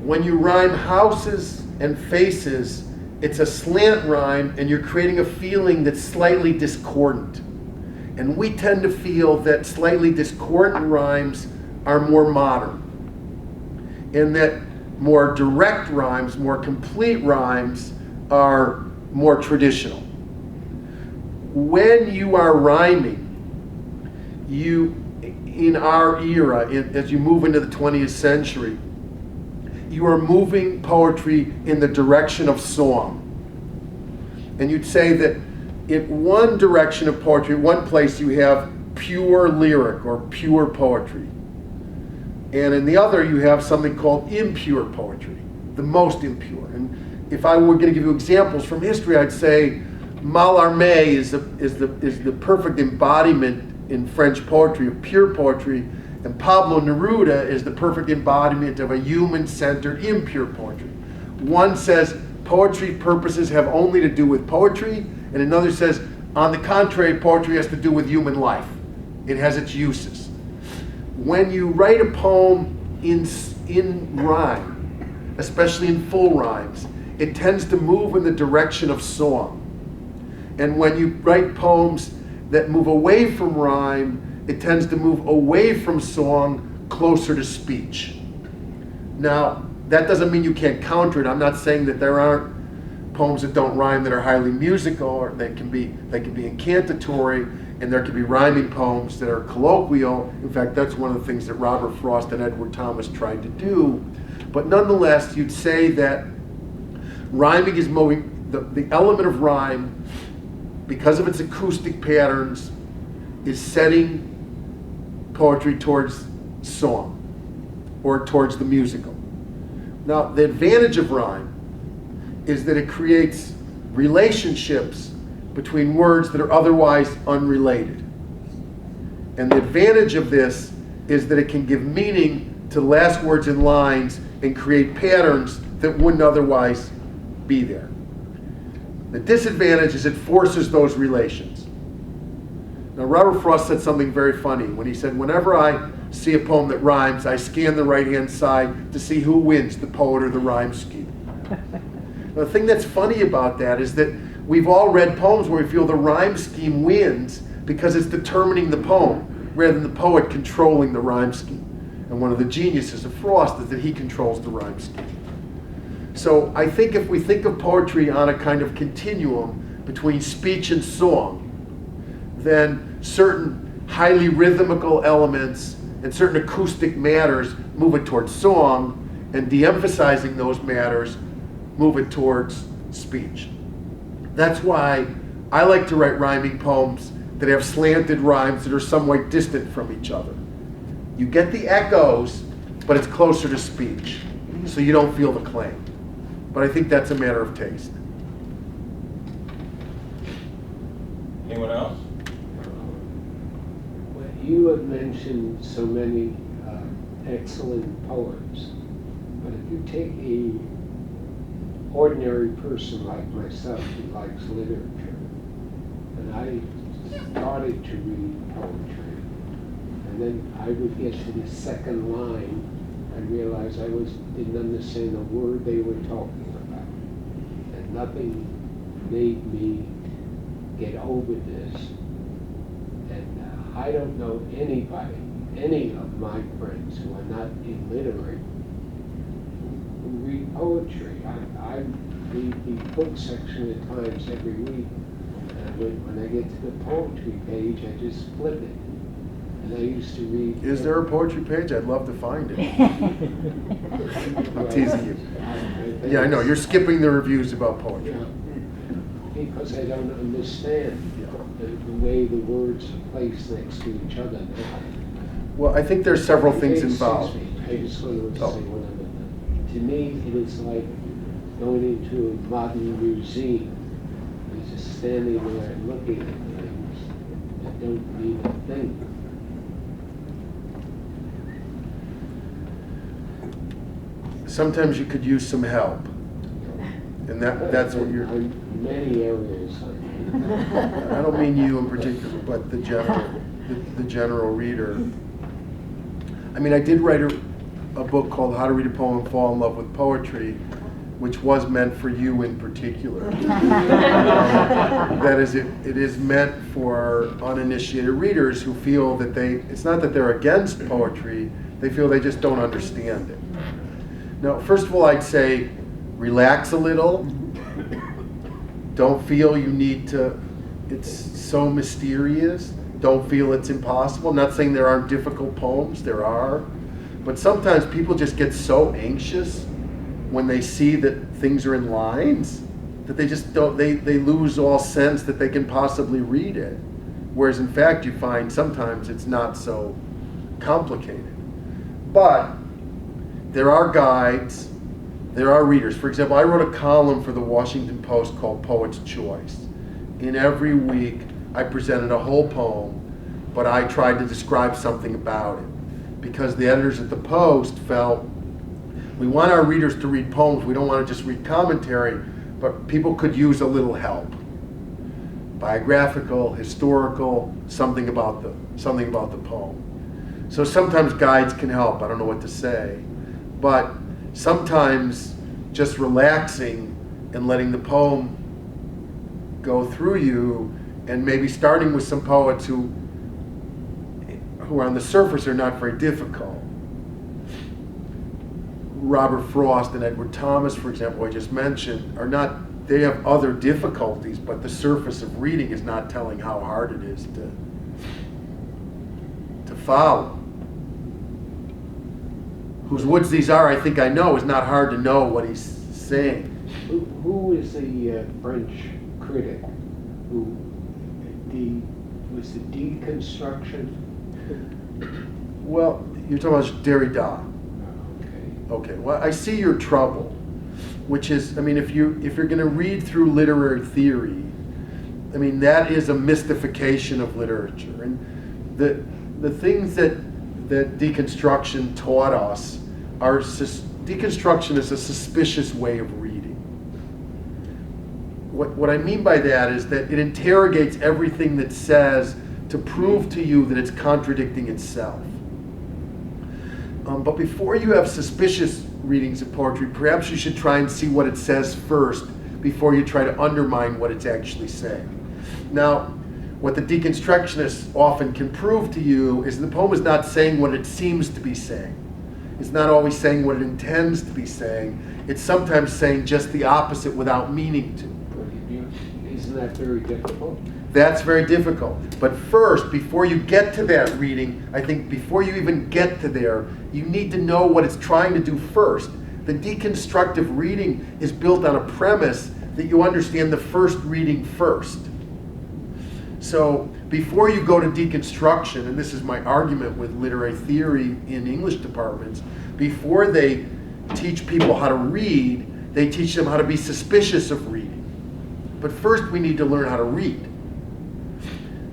when you rhyme houses and faces, it's a slant rhyme, and you're creating a feeling that's slightly discordant. And we tend to feel that slightly discordant rhymes are more modern, and that more direct rhymes, more complete rhymes are more traditional. When you are rhyming, in our era, as you move into the 20th century, you are moving poetry in the direction of song. And you'd say that in one direction of poetry, one place you have pure lyric or pure poetry. And in the other you have something called impure poetry, the most impure. And if I were going to give you examples from history, I'd say Mallarmé is the perfect embodiment in French poetry of pure poetry, and Pablo Neruda is the perfect embodiment of a human-centered impure poetry. One says poetry purposes have only to do with poetry, and another says, on the contrary, poetry has to do with human life. It has its uses. When you write a poem in rhyme, especially in full rhymes, it tends to move in the direction of song. And when you write poems that move away from rhyme, it tends to move away from song, closer to speech. Now, that doesn't mean you can't counter it. I'm not saying that there aren't poems that don't rhyme that are highly musical, or they can be incantatory, and there can be rhyming poems that are colloquial. In fact, that's one of the things that Robert Frost and Edward Thomas tried to do. But nonetheless, you'd say that rhyming is moving, the element of rhyme, because of its acoustic patterns, is setting poetry towards song or towards the musical. Now, the advantage of rhyme is that it creates relationships between words that are otherwise unrelated. And the advantage of this is that it can give meaning to last words and lines and create patterns that wouldn't otherwise be there. The disadvantage is it forces those relations. Now, Robert Frost said something very funny when he said, whenever I see a poem that rhymes, I scan the right-hand side to see who wins, the poet or the rhyme scheme. Now, the thing that's funny about that is that we've all read poems where we feel the rhyme scheme wins because it's determining the poem, rather than the poet controlling the rhyme scheme. And one of the geniuses of Frost is that he controls the rhyme scheme. So I think if we think of poetry on a kind of continuum between speech and song, then certain highly rhythmical elements and certain acoustic matters move it towards song, and de-emphasizing those matters move it towards speech. That's why I like to write rhyming poems that have slanted rhymes that are somewhat distant from each other. You get the echoes, but it's closer to speech, so you don't feel the clang. But I think that's a matter of taste. Anyone else? Well, you have mentioned so many excellent poets, but if you take a ordinary person like myself who likes literature, and I started to read poetry, and then I would get to the second line and realize I didn't understand a word they were talking about, and nothing made me get over this. And I don't know anybody, any of my friends who are not illiterate, who read poetry. I read the book section at times every week, and when I get to the poetry page, I just flip it. And I used to read... Is there a poetry page? I'd love to find it. I'm teasing you. Yeah, I know. You're skipping the reviews about poetry. Yeah, because I don't understand the way the words are placed next to each other now. Well, I think there's several things involved. I just wanted to say one other thing. To me, it is like going into a modern museum. You're just standing there and looking at things that don't mean a thing. Sometimes you could use some help, and that's what you're... In many areas. I don't mean you in particular, but the general reader. I mean, I did write a book called How to Read a Poem and Fall in Love with Poetry, which was meant for you in particular. That is, it is meant for uninitiated readers who feel that it's not that they're against poetry, they feel they just don't understand it. Now, first of all, I'd say relax a little. Don't feel you need to, it's so mysterious. Don't feel it's impossible. I'm not saying there aren't difficult poems, there are. But sometimes people just get so anxious when they see that things are in lines that they just don't, they lose all sense that they can possibly read it. Whereas in fact you find sometimes it's not so complicated. But there are guides, there are readers. For example, I wrote a column for the Washington Post called Poet's Choice. In every week I presented a whole poem, but I tried to describe something about it. Because the editors at the Post felt, we want our readers to read poems, we don't want to just read commentary, but people could use a little help. Biographical, historical, something about the poem. So sometimes guides can help, I don't know what to say, but sometimes just relaxing and letting the poem go through you, and maybe starting with some poets who on the surface are not very difficult. Robert Frost and Edward Thomas, for example, I just mentioned, they have other difficulties, but the surface of reading is not telling how hard it is to follow. Whose woods these are, I think I know, is not hard to know what he's saying. Who is the French critic who was the deconstruction? Well, you're talking about Derrida. Okay, well, I see your trouble, which is, I mean, if you're going to read through literary theory, I mean, that is a mystification of literature. And the things that deconstruction taught us are, deconstruction is a suspicious way of reading. What I mean by that is that it interrogates everything that says to prove to you that it's contradicting itself. But before you have suspicious readings of poetry, perhaps you should try and see what it says first before you try to undermine what it's actually saying. Now, what the deconstructionists often can prove to you is the poem is not saying what it seems to be saying. It's not always saying what it intends to be saying. It's sometimes saying just the opposite without meaning to. Isn't that very difficult? That's very difficult. But first, before you get to that reading, I think before you even get to there, you need to know what it's trying to do first. The deconstructive reading is built on a premise that you understand the first reading first. So before you go to deconstruction, and this is my argument with literary theory in English departments, before they teach people how to read, they teach them how to be suspicious of reading. But first we need to learn how to read.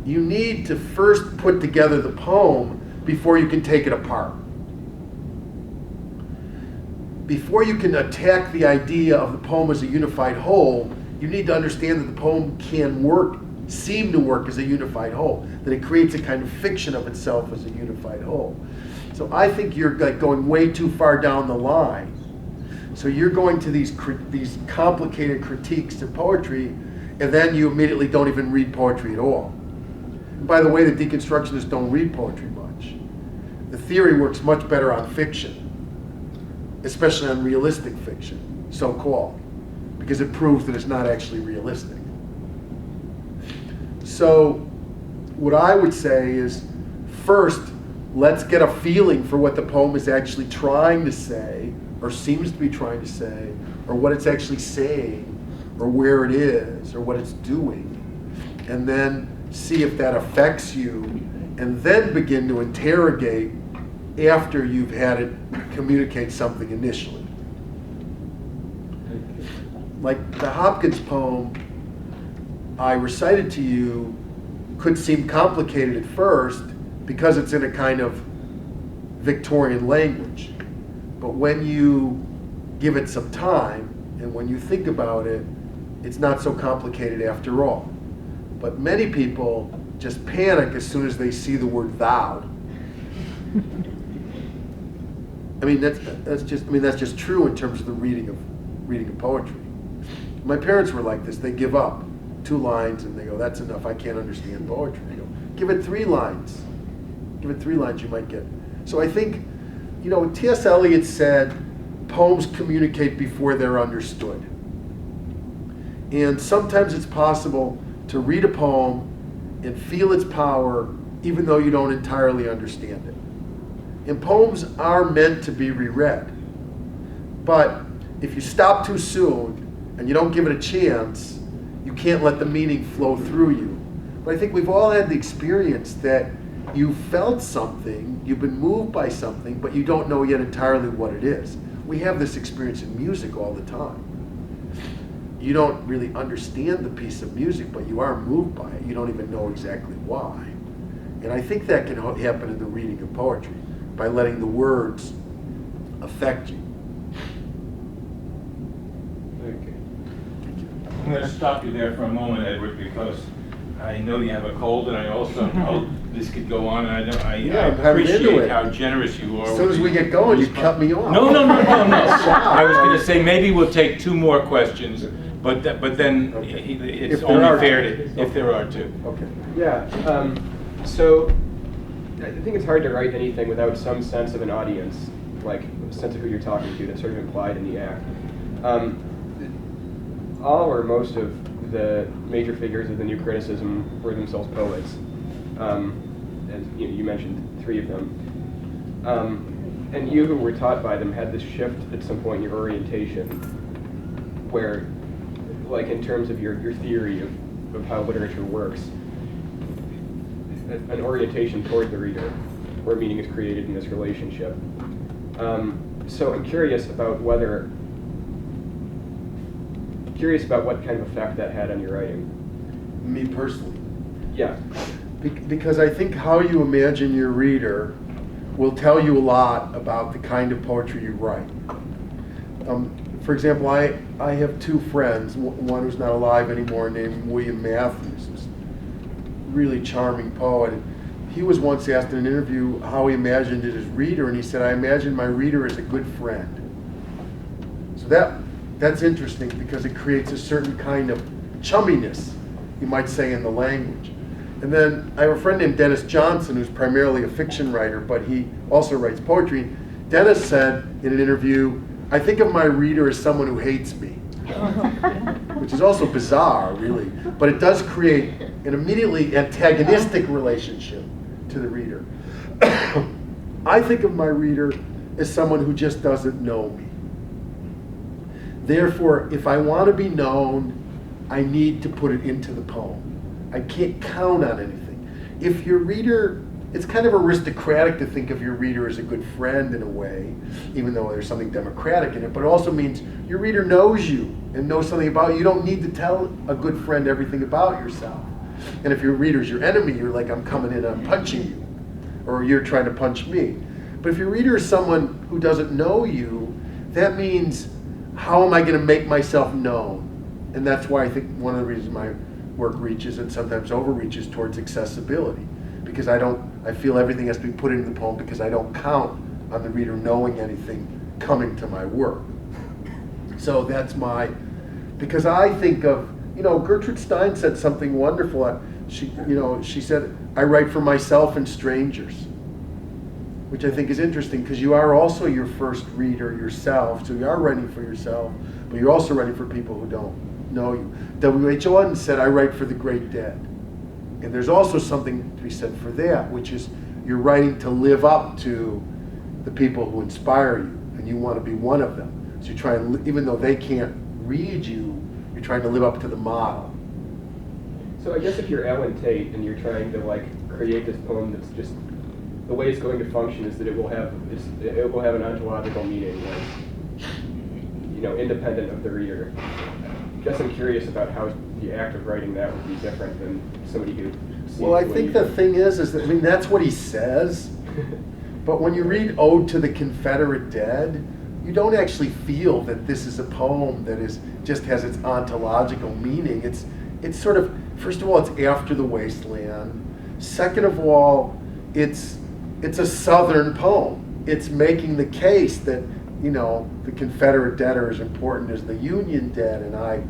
You need to first put together the poem before you can take it apart. Before you can attack the idea of the poem as a unified whole, you need to understand that the poem can work, seem to work as a unified whole, that it creates a kind of fiction of itself as a unified whole. So I think you're like going way too far down the line. So you're going to these complicated critiques of poetry, and then you immediately don't even read poetry at all. And by the way, the deconstructionists don't read poetry much. The theory works much better on fiction, especially on realistic fiction, so-called, because it proves that it's not actually realistic. So what I would say is, first, let's get a feeling for what the poem is actually trying to say, or seems to be trying to say, or what it's actually saying, or where it is, or what it's doing. And then see if that affects you, and then begin to interrogate after you've had it communicate something initially. Like the Hopkins poem I recited to you could seem complicated at first because it's in a kind of Victorian language. But when you give it some time, and when you think about it, it's not so complicated after all. But many people just panic as soon as they see the word thou. I mean, that's just true in terms of the reading reading of poetry. My parents were like this. They give up 2 lines and they go, that's enough, I can't understand poetry. They go, give it 3 lines. Give it 3 lines, you might get it. So I think, T.S. Eliot said, poems communicate before they're understood. And sometimes it's possible to read a poem and feel its power even though you don't entirely understand it. And poems are meant to be reread. But if you stop too soon and you don't give it a chance, you can't let the meaning flow through you. But I think we've all had the experience that you felt something, you've been moved by something, but you don't know yet entirely what it is. We have this experience in music all the time. You don't really understand the piece of music, but you are moved by it. You don't even know exactly why. And I think that can happen in the reading of poetry, by letting the words affect you. I'm going to stop you there for a moment, Edward, because I know you have a cold, and I also know this could go on, and I appreciate how generous you are. As soon as we get going, you cut me off. No. I was going to say, maybe we'll take 2 more questions, but then it's only fair if there are 2. Okay. Yeah, so I think it's hard to write anything without some sense of an audience, like a sense of who you're talking to that's sort of implied in the act. All or most of the major figures of the new criticism were themselves poets. As you mentioned 3 of them. And you who were taught by them had this shift at some point in your orientation where, like in terms of your theory of how literature works, an orientation toward the reader where meaning is created in this relationship. So I'm curious about what kind of effect that had on your writing. Me personally. Yeah. Because I think how you imagine your reader will tell you a lot about the kind of poetry you write. For example, I have 2 friends, one who's not alive anymore named William Matthews, this really charming poet. He was once asked in an interview how he imagined his reader, and he said, I imagine my reader as a good friend. So that's interesting because it creates a certain kind of chumminess, you might say, in the language. And then I have a friend named Dennis Johnson who's primarily a fiction writer, but he also writes poetry. Dennis said in an interview, I think of my reader as someone who hates me, which is also bizarre, really. But it does create an immediately antagonistic relationship to the reader. I think of my reader as someone who just doesn't know me. Therefore, if I want to be known, I need to put it into the poem. I can't count on anything. If your reader, it's kind of aristocratic to think of your reader as a good friend in a way, even though there's something democratic in it, but it also means your reader knows you and knows something about you. You don't need to tell a good friend everything about yourself. And if your reader's your enemy, you're like, I'm coming in, I'm punching you, or you're trying to punch me. But if your reader is someone who doesn't know you, that means, how am I going to make myself known? And that's why I think one of the reasons my work reaches and sometimes overreaches towards accessibility, because I feel everything has to be put into the poem because I don't count on the reader knowing anything coming to my work. So that's because I think of, Gertrude Stein said something wonderful. She said, I write for myself and strangers, which I think is interesting because you are also your first reader yourself. So you are writing for yourself, but you're also writing for people who don't know you. W.H. Auden said, I write for the great dead. And there's also something to be said for that, which is you're writing to live up to the people who inspire you, and you want to be one of them. So you try and, even though they can't read you, you're trying to live up to the model. So I guess if you're Ellen Tate and you're trying to create this poem that's just, the way it's going to function is that it will have an ontological meaning, independent of the reader. I guess I'm curious about how the act of writing that would be different than somebody who sees. Well, I think the thing is that, that's what he says. But when you read Ode to the Confederate Dead, you don't actually feel that this is a poem that just has its ontological meaning. It's sort of, first of all, it's after the wasteland. Second of all, it's a Southern poem. It's making the case that, you know, the Confederate Dead are as important as the Union Dead, and I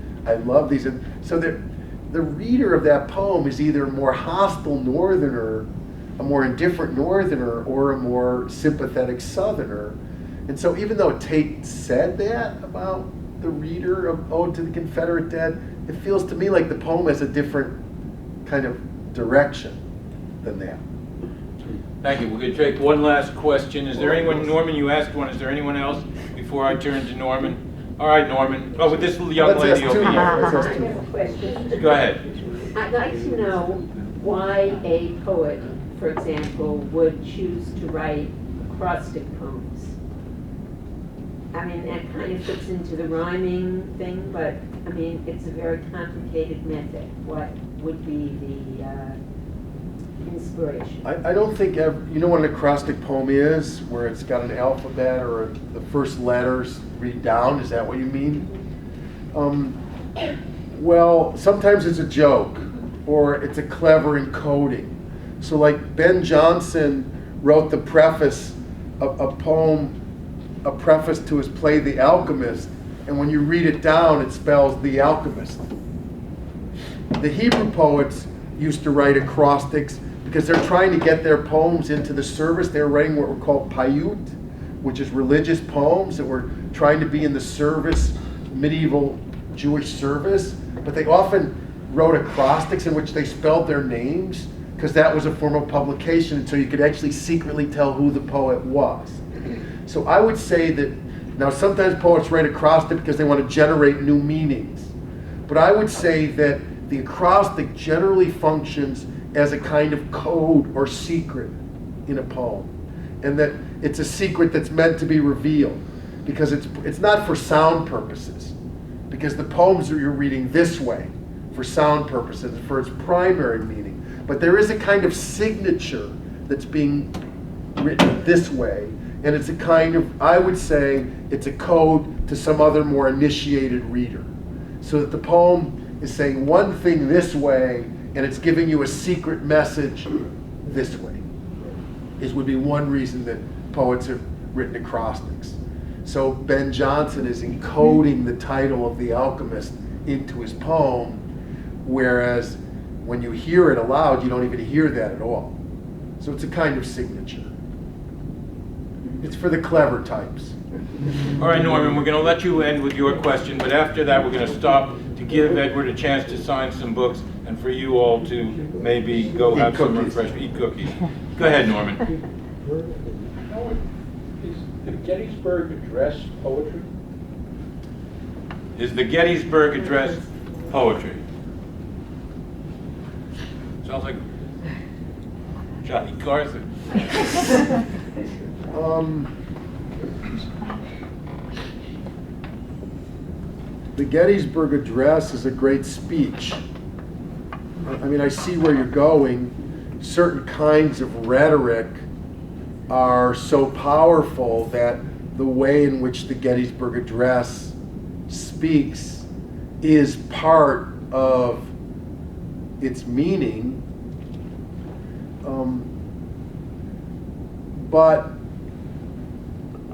love these. And so the reader of that poem is either a more hostile Northerner, a more indifferent Northerner, or a more sympathetic Southerner. And so even though Tate said that about the reader of Ode to the Confederate Dead, it feels to me like the poem has a different kind of direction than that. Thank you. We're going to take one last question. Is there anyone, Norman, you asked one, is there anyone else before I turn to Norman? All right, Norman. Oh, with this young lady over here. I have a question. Go ahead. I'd like to know why a poet, for example, would choose to write acrostic poems. I mean, that kind of fits into the rhyming thing, but I mean, it's a very complicated method. What would be the inspiration? I don't think, you know what an acrostic poem is, where it's got an alphabet or the first letters read down? Is that what you mean? Well, sometimes it's a joke, or it's a clever encoding. So like Ben Jonson wrote the preface, a poem, a preface to his play The Alchemist, and when you read it down, it spells The Alchemist. The Hebrew poets used to write acrostics because they're trying to get their poems into the service. They're writing what were called payut, which is religious poems that were trying to be in the service, medieval Jewish service, but they often wrote acrostics in which they spelled their names because that was a form of publication, so you could actually secretly tell who the poet was. So I would say that, now sometimes poets write acrostic because they want to generate new meanings, but I would say that the acrostic generally functions as a kind of code or secret in a poem, and that it's a secret that's meant to be revealed because it's not for sound purposes, because the poems that you're reading this way for sound purposes, for its primary meaning, but there is a kind of signature that's being written this way, and it's a kind of, I would say, it's a code to some other more initiated reader, so that the poem is saying one thing this way, and it's giving you a secret message this way. This would be one reason that poets have written acrostics. So Ben Jonson is encoding the title of The Alchemist into his poem, whereas when you hear it aloud, you don't even hear that at all. So it's a kind of signature. It's for the clever types. All right, Norman, we're going to let you end with your question, but after that we're going to stop to give Edward a chance to sign some books and for you all to maybe go have some refreshment, eat cookies. Go ahead, Norman. Is the Gettysburg Address poetry? Is the Gettysburg Address poetry? Sounds like Johnny Carson. The Gettysburg Address is a great speech. I mean, I see where you're going. Certain kinds of rhetoric are so powerful that the way in which the Gettysburg Address speaks is part of its meaning. But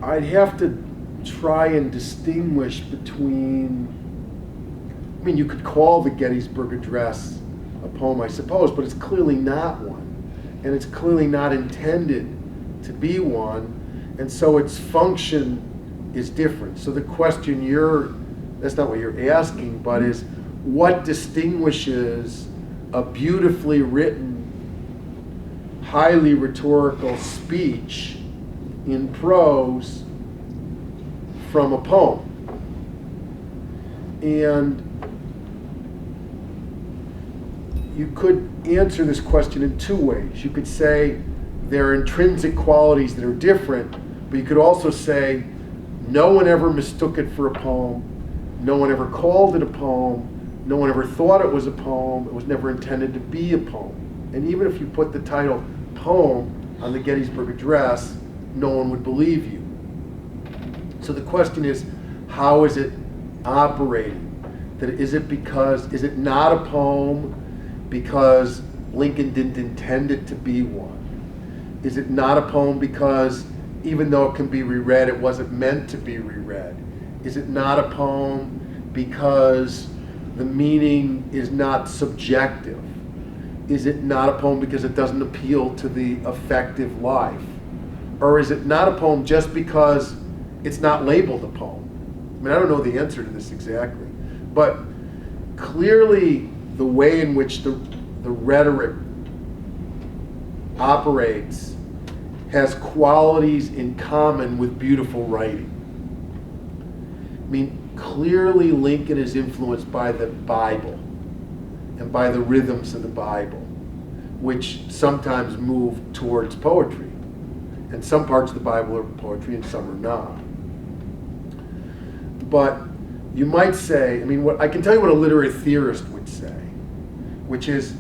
I'd have to try and distinguish between, I mean, you could call the Gettysburg Address a poem, I suppose, but it's clearly not one. And it's clearly not intended to be one. And so its function is different. So the question that's not what you're asking, but is what distinguishes a beautifully written, highly rhetorical speech in prose from a poem? And you could answer this question in two ways. You could say there are intrinsic qualities that are different, but you could also say no one ever mistook it for a poem, no one ever called it a poem, no one ever thought it was a poem, it was never intended to be a poem. And even if you put the title poem on the Gettysburg Address, no one would believe you. So the question is, how is it operating? Is it not a poem because Lincoln didn't intend it to be one? Is it not a poem because even though it can be reread, it wasn't meant to be reread? Is it not a poem because the meaning is not subjective? Is it not a poem because it doesn't appeal to the affective life? Or is it not a poem just because it's not labeled a poem? I mean, I don't know the answer to this exactly, but clearly the way in which the rhetoric operates has qualities in common with beautiful writing. I mean, clearly Lincoln is influenced by the Bible and by the rhythms of the Bible, which sometimes move towards poetry. And some parts of the Bible are poetry and some are not. But you might say, I mean, I can tell you what a literary theorist would say, which is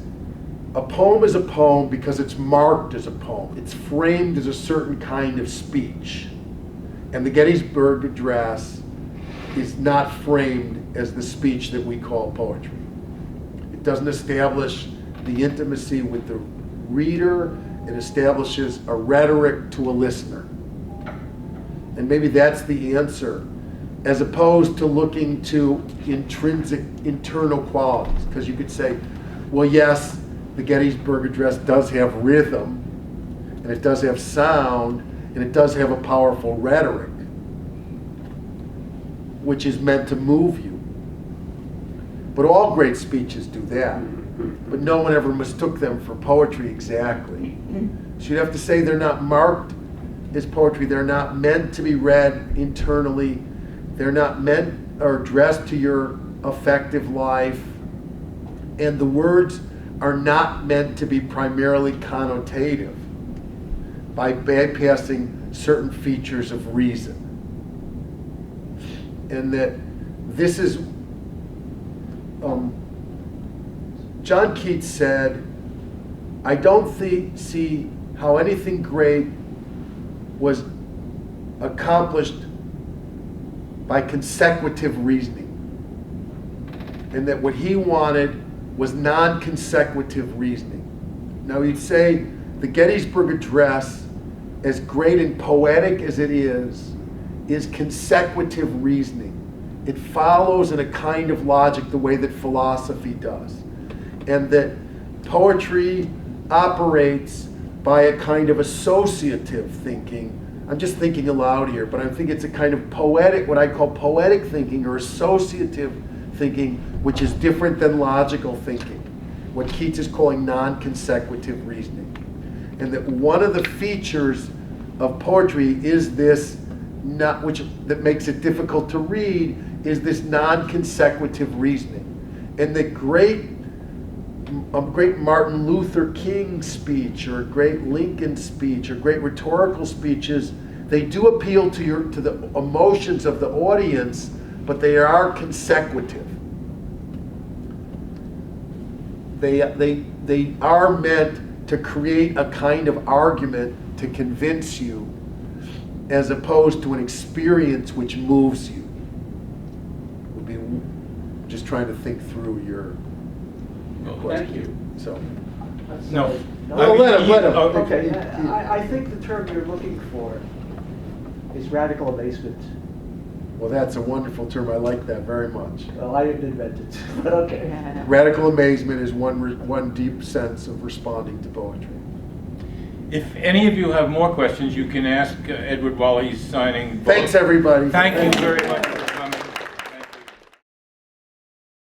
a poem is a poem because it's marked as a poem. It's framed as a certain kind of speech. And the Gettysburg Address is not framed as the speech that we call poetry. It doesn't establish the intimacy with the reader. It establishes a rhetoric to a listener. And maybe that's the answer, as opposed to looking to intrinsic internal qualities. Because you could say, well, yes, the Gettysburg Address does have rhythm, and it does have sound, and it does have a powerful rhetoric, which is meant to move you. But all great speeches do that. But no one ever mistook them for poetry exactly. So you'd have to say they're not marked as poetry. They're not meant to be read internally. They're not meant or addressed to your affective life. And the words are not meant to be primarily connotative by bypassing certain features of reason. And that this is, John Keats said, I don't see how anything great was accomplished by consecutive reasoning. And that what he wanted was non-consecutive reasoning. Now he'd say the Gettysburg Address, as great and poetic as it is consecutive reasoning. It follows in a kind of logic the way that philosophy does. And that poetry operates by a kind of associative thinking. I'm just thinking aloud here, but I think it's a kind of poetic, what I call poetic thinking or associative thinking, which is different than logical thinking, what Keats is calling non-consecutive reasoning. And that one of the features of poetry is this, that makes it difficult to read, is this non-consecutive reasoning. And the great Martin Luther King speech, or a great Lincoln speech, or great rhetorical speeches, they do appeal to the emotions of the audience, but they are consecutive. They are meant to create a kind of argument to convince you, as opposed to an experience which moves you. Would be just trying to think through your question. Thank you. So. No. Well, let him. Okay, I think the term you're looking for is radical amazement. Well, that's a wonderful term. I like that very much. Well, I didn't invent it, but okay. Radical amazement is one deep sense of responding to poetry. If any of you have more questions, you can ask Edward while he's signing. Thanks, everybody. Thank you very much.